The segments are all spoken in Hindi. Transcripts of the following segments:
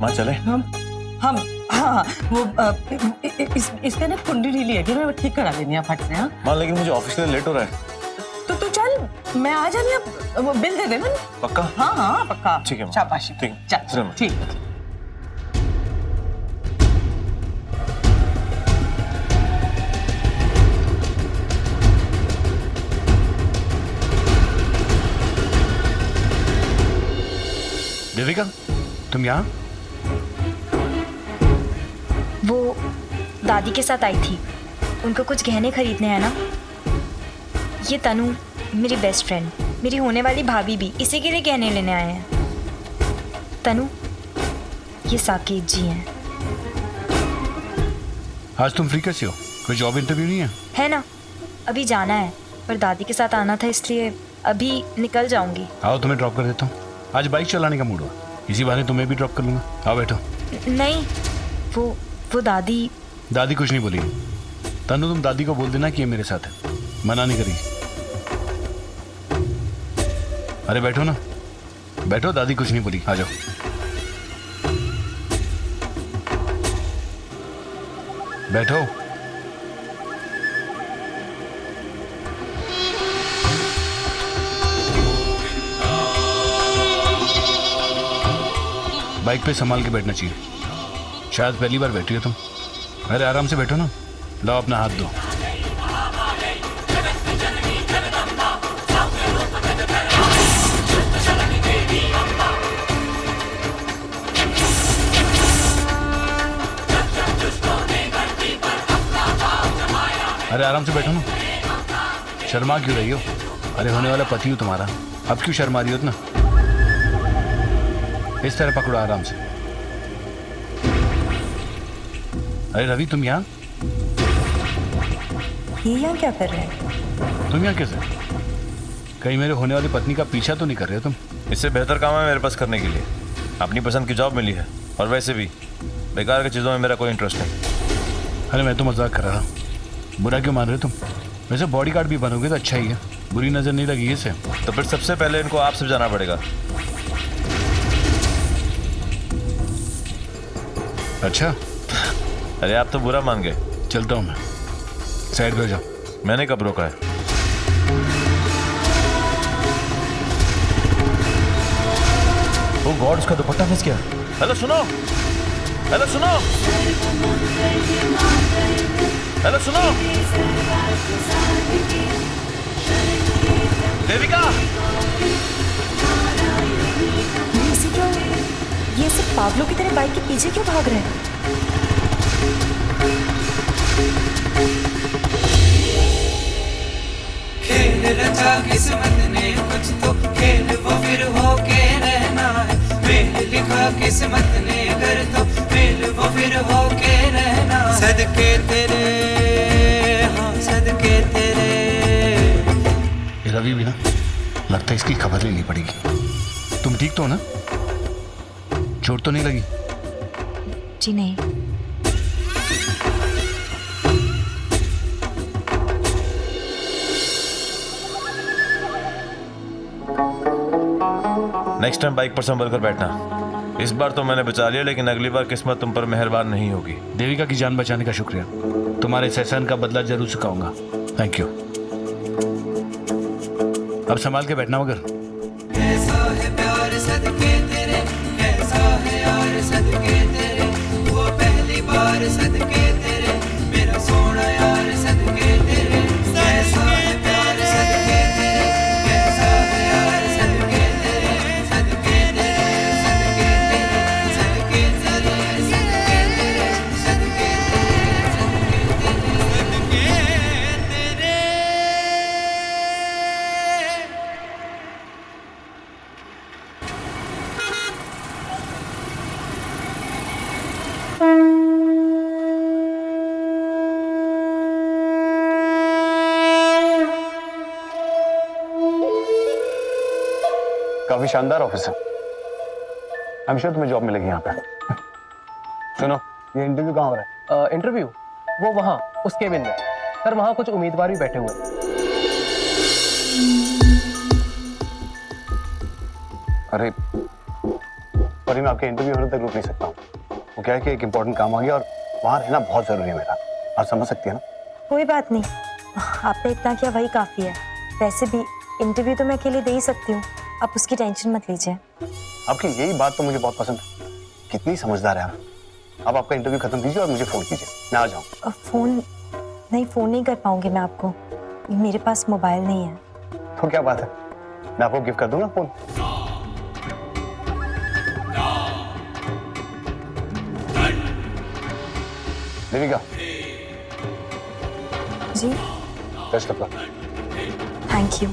माँ चले? हम हाँ वो इसमें ना कुंडी ढीली है कि मैं ठीक करा देनी है फट से। हाँ माँ लेकिन मुझे ऑफिस के लिए लेट हो रहा है। तो तू चल, मैं आ जानी, अब वो बिल दे देना। पक्का? हाँ हाँ पक्का। ठीक है माँ। शाबाशी। ठीक चल ठीक है। देविका, तुम यहाँ? वो दादी के साथ आई थी, उनको कुछ गहने खरीदने हैं ना। ये तनु मेरी बेस्ट फ्रेंड, मेरी होने वाली भाभी भी इसी के लिए गहने लेने आए हैं। तनु, ये साकेत जी हैं। आज तुम फ्री कैसे हो? कोई जॉब इंटरव्यू नहीं है? है ना, अभी जाना है, पर दादी के साथ आना था इसलिए अभी निकल जाऊंगी। आओ तुम्हें ड्रॉप कर देता हूँ। आज बाइक चलाने का मूड हुआ, इसी बहाने तुम्हें भी ड्रॉप कर लूंगा। आओ बैठो। नहीं, वो दादी कुछ नहीं बोली। तनु तुम दादी को बोल देना कि ये मेरे साथ है, मना नहीं करेगी। अरे बैठो ना, बैठो, दादी कुछ नहीं बोली। आ जाओ। बैठो। बाइक पे संभाल के बैठना चाहिए, शायद पहली बार बैठी हो तुम। अरे आराम से बैठो ना। लाओ अपना हाथ दो। अरे आराम से बैठो ना, शर्मा क्यों रही हो? अरे होने वाला पति हूँ तुम्हारा, अब क्यों शर्मा रही हो ना? इस तरह पकड़ो आराम से। अरे रवि, तुम यहाँ? ये यहाँ क्या कर रहे हैं? तुम यहाँ कैसे? कहीं मेरे होने वाली पत्नी का पीछा तो नहीं कर रहे हो तुम? इससे बेहतर काम है मेरे पास करने के लिए। अपनी पसंद की जॉब मिली है, और वैसे भी बेकार की चीज़ों में मेरा कोई इंटरेस्ट नहीं। अरे मैं तो मजाक कर रहा था, बुरा क्यों मान रहे हो तुम? वैसे बॉडी गार्ड भी बनोगे तो अच्छा ही है, बुरी नज़र नहीं लगी इसे। तो फिर सबसे पहले इनको आपसे जाना पड़ेगा। अच्छा, अरे आप तो बुरा मान गए। चलता हूँ मैं, साइड पे हो जाओ। मैंने कब रोका है? ओ गॉड, उसका दुपट्टा फंस गया। हेलो सुनो, हेलो सुनो, हेलो सुनो, देविका। ये सब पागलों की तरह बाइक के पीछे क्यों भाग रहे हैं? खेल रचा किस्मत ने कुछ तो खेल वो फिर होके रहना है। मेल लिखा किस्मत ने कर तो मेल वो फिर होके रहना। सदके तेरे, हाँ सदके तेरे। ये रवि भी ना, लगता है इसकी खबर लेनी पड़ेगी। तुम ठीक तो हो ना? चोट तो नहीं लगी? जी नहीं। नेक्स्ट टाइम बाइक पर संभल कर बैठना। इस बार तो मैंने बचा लिया, लेकिन अगली बार किस्मत तुम पर मेहरबान नहीं होगी। देविका की जान बचाने का शुक्रिया, तुम्हारे इस एहसान का बदला जरूर चुकाऊंगा। Thank you. अब संभाल के बैठना मगर। कैसा है प्यार सदके तेरे, कैसा है यार सदके तेरे। वो पहली बार सदके तेरे, मेरा सोना यार सदके तेरे। कैसा है प्यार सदके तेरे, कैसा है यार सदके तेरे। सदके तेरे, सदके तेरे, सदके तेरे, सदके तेरे, सदके तेरे, सदके तेरे। काफी शानदार ऑफिस है। आई एम श्योर तुम्हें जॉब मिलेगी यहाँ पे। सुनो, ये इंटरव्यू कहाँ हो रहा है? इंटरव्यू वो वहाँ उस केबिन में। सर वहाँ कुछ उम्मीदवार भी बैठे हुए हैं। अरे सॉरी, मैं आपके इंटरव्यू होने तक रुक नहीं सकता हूँ। वो क्या है कि एक इम्पोर्टेंट काम आ गया और वहाँ रहना बहुत ज़रूरी है मेरा। आप समझ सकती है ना? कोई बात नहीं, आपने इतना किया वही काफ़ी है। वैसे भी इंटरव्यू तो मैं अकेले दे ही सकती हूँ, आप उसकी टेंशन मत लीजिए। आपकी यही बात तो मुझे बहुत पसंद है, कितनी समझदार है आप। अब आपका इंटरव्यू खत्म कीजिए और मुझे फ़ोन कीजिए, मैं आ जाऊँ। फ़ोन नहीं कर पाऊंगी मैं आपको, मेरे पास मोबाइल नहीं है। तो क्या बात है, मैं आपको गिफ्ट कर दूंगा phone. Devika ji, best of luck. Thank you.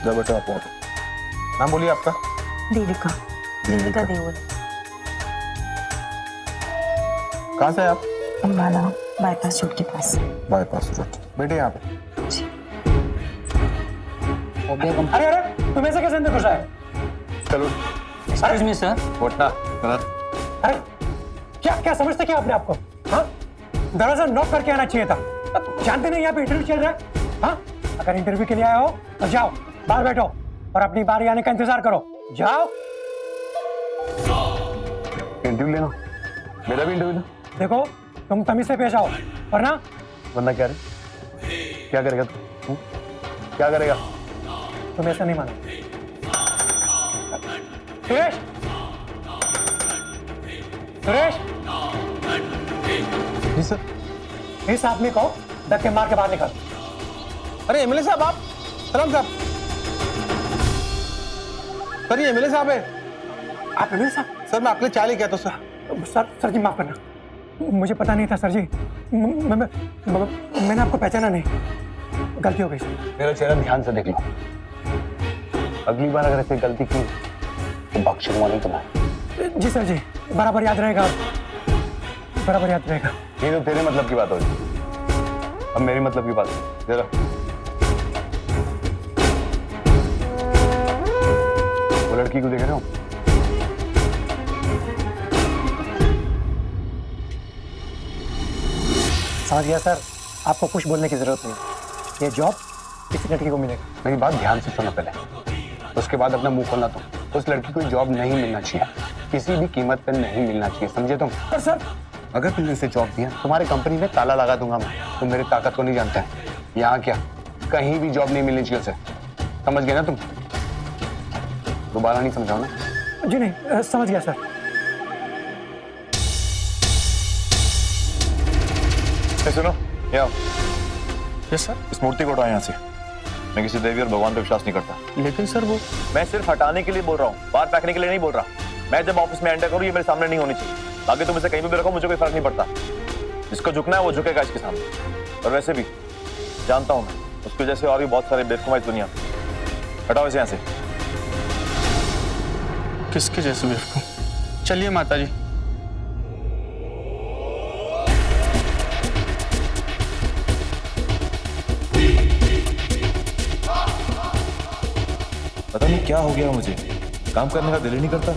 जब बेटा आप नाम बोलिए आपका। देविका देओल। कहाँ से है आप? अम्बाला बाईपास रोड के पास। Bypass road. बेटे यहाँ पे। अरे अरे, तुम ऐसे कैसे अंदर घुसा है? चलो एक्सक्यूज मी सर। उठना। अरे क्या समझते क्या अपने आप को? हाँ, दरवाजा नॉक करके आना चाहिए था। अब जानते नहीं यहाँ पे इंटरव्यू चल रहा है? हाँ, अगर इंटरव्यू के लिए आए हो तो जाओ, बाहर बैठो और अपनी बारी आने का इंतजार करो। जाओ। इंटरव्यू लेना, मेरा भी इंटरव्यू लो। देखो, तुम तमीज से पेश आओ, वरना बंदा क्या रे? क्या करेगा तू? क्या करेगा? तुम ऐसा नहीं मानो। सुरेश, सुरेश, जी सर। इस आदमी को धक्के मार के बाहर निकाल। अरे एमएलए साहब, आप सलाम साहब। सर ये एमएलए साहब है। आप एमएलए साहब? सर मैं आपके लिए चाय लेके आया था सर। सर जी माफ करना, मुझे पता नहीं था सर जी। मैंने आपको पहचाना नहीं, गलती हो गई सर। मेरा चेहरा ध्यान से देख लो, अगली बार अगर ऐसी गलती की तो बख्शूंगा नहीं तुम्हें। जी सर जी, बराबर याद रहेगा, बराबर याद रहेगा। ये तो तेरे मतलब की बात हो रही, अब मेरी मतलब की बात है। जरा वो लड़की को देख रहे हो? समझ गया सर, आपको कुछ बोलने की जरूरत नहीं। ये जॉब किसी लड़की को मिलेगा। मेरी बात ध्यान से सुनो पहले, उसके बाद अपना मुंह खोलना। तुम उस लड़की को जॉब नहीं मिलना चाहिए, किसी भी कीमत पर नहीं मिलना चाहिए, समझे तुम? पर सर, अगर तुमने इसे जॉब दिया तुम्हारे कंपनी में ताला लगा दूंगा मैं। तुम मेरी ताकत को नहीं जानते हैं। यहाँ क्या, कहीं भी जॉब नहीं मिलनी चाहिए उसे, समझ गए ना तुम? दोबारा नहीं समझाओ ना। जी नहीं, समझ गया सर। सुनो, यहाँ यस सर। इस मूर्ति को हटाओ यहाँ से। मैं किसी देवी और भगवान पे विश्वास नहीं करता। लेकिन सर वो मैं सिर्फ हटाने के लिए बोल रहा हूँ, बाहर फेंकने के लिए नहीं बोल रहा। मैं जब ऑफिस में एंटर करूँ ये मेरे सामने नहीं होनी चाहिए। आगे तुम इसे कहीं भी रखो, मुझे कोई फर्क नहीं पड़ता। जिसको झुकना है वो झुकेगा इसके सामने। और वैसे भी जानता हूँ मैं, उसकी वजह से और भी बहुत सारे बेवकूफ इस दुनिया में। हटाओ इसे यहाँ से। किसके जैसे बेवकूफ? चलिए माता जी। पता नहीं क्या हो गया मुझे, काम करने का दिल ही नहीं करता।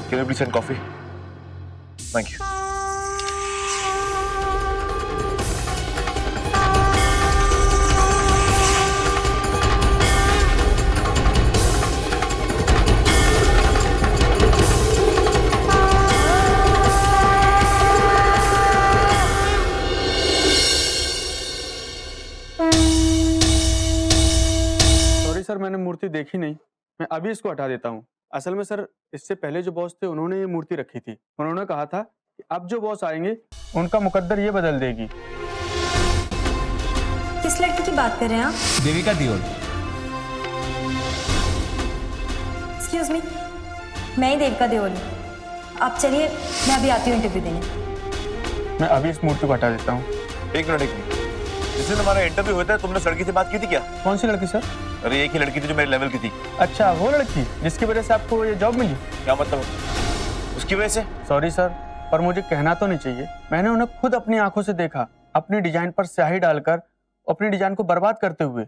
Can you please send coffee? Thank you. Sorry sir, मैंने मूर्ति देखी नहीं, मैं अभी इसको हटा देता हूँ। असल में सर, इससे पहले जो बॉस थे उन्होंने ये मूर्ति रखी थी। उन्होंने कहा था कि अब जो बॉस आएंगे उनका मुकद्दर ये बदल देगी। किस लड़की की बात कर रहे हैं आप? देविका दियोल। एक्सक्यूज मी, मैं ही देविका देओल हूँ। आप चलिए, मैं अभी आती हूँ इंटरव्यू देने। मैं अभी इस मूर्ति को हटा देता हूँ, एक मिनट जिस दिन हमारा इंटरव्यू हुआ था तुमने उस लड़की से बात की थी क्या? कौन सी लड़की सर? अरे एक ही लड़की थी जो मेरे लेवल की थी। अच्छा वो लड़की जिसकी वजह से आपको ये जॉब मिली? क्या मतलब? उसकी वजह से? सॉरी सर, पर मुझे कहना तो नहीं चाहिए। मैंने उन्हें खुद अपनी आंखों से देखा, अपनी डिजाइन पर स्याही डालकर अपनी डिजाइन को बर्बाद करते हुए।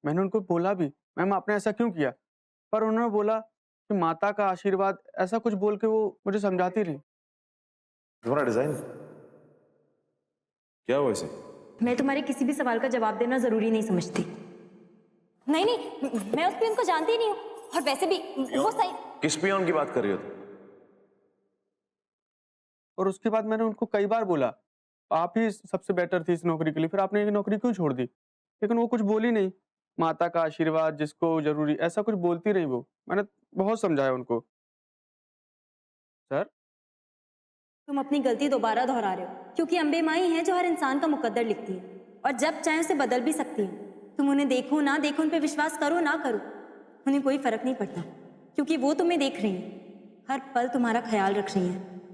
मैंने उनको बोला भी मैम आपने ऐसा क्यों किया, पर उन्होंने बोला कि माता का आशीर्वाद, ऐसा कुछ बोल के वो मुझे समझाती रही। तुम्हारा डिजाइन क्या हुआ इसे? मैं तुम्हारे किसी भी सवाल का जवाब देना जरूरी नहीं समझती। नहीं नहीं, मैं उस पियन को जानती ही नहीं हूँ, और वैसे भी वो सही। किस पियोन की बात कर रही हो तुम? और उसके बाद मैंने उनको कई बार बोला आप ही सबसे बेटर थी इस नौकरी के लिए, फिर आपने ये नौकरी क्यों छोड़ दी? लेकिन वो कुछ बोली नहीं। माता का आशीर्वाद जिसको जरूरी, ऐसा कुछ बोलती रही वो। मैंने बहुत समझाया उनको। सर तुम अपनी गलती दोबारा दोहरा रहे हो, क्योंकि अम्बे माई है जो हर इंसान का मुकद्दर लिखती है, और जब चाहे उसे बदल भी सकती है। तुम उन्हें देखो ना देखो, उन पर विश्वास करो ना करो, उन्हें कोई फर्क नहीं पड़ता, क्योंकि वो तुम्हें देख रही हैं, हर पल तुम्हारा ख्याल रख रही हैं।